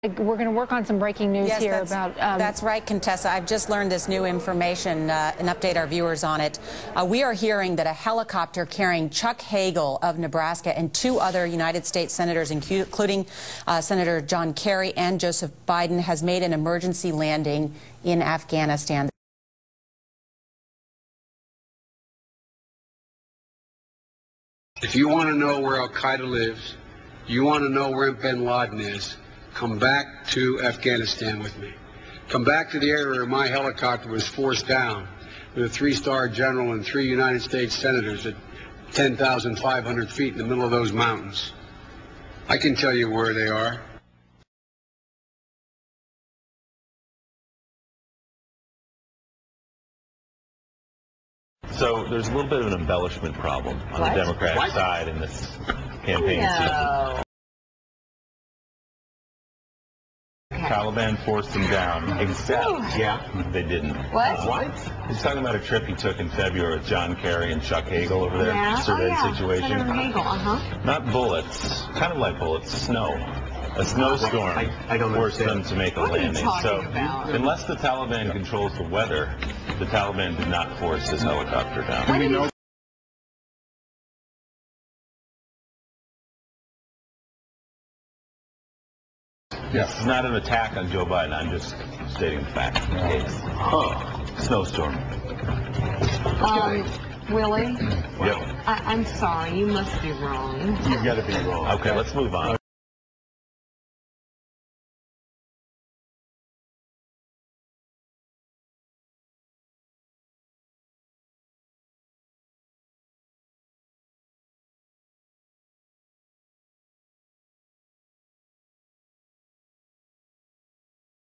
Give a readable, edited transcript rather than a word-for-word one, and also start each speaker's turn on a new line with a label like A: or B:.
A: We're going to work on some breaking news here about...
B: That's right, Contessa. I've just learned this new information and update our viewers on it. We are hearing that a helicopter carrying Chuck Hagel of Nebraska and two other United States senators, including Senator John Kerry and Joseph Biden, has made an emergency landing in Afghanistan.
C: If you want to know where Al-Qaeda lives, you want to know where bin Laden is, come back to Afghanistan with me. Come back to the area where my helicopter was forced down with a three-star general and 3 United States senators at 10,500 feet in the middle of those mountains. I can tell you where they are.
D: So there's a little bit of an embellishment problem on the Democratic side in this campaign season. Taliban forced him down, except they didn't.
E: What?
D: He's talking about a trip he took in February with John Kerry and Chuck Hagel over there. Surveyed situation.
E: Senator Hagel,
D: Not bullets, kind of like bullets, snow. A snowstorm forced them to make a landing. So unless the Taliban controls the weather, the Taliban did not force his helicopter down. This is not an attack on Joe Biden. I'm just stating the fact. Snowstorm.
E: Willie?
D: Yep.
E: I'm sorry. You must be wrong.
D: You've got to be wrong. Okay, let's move on.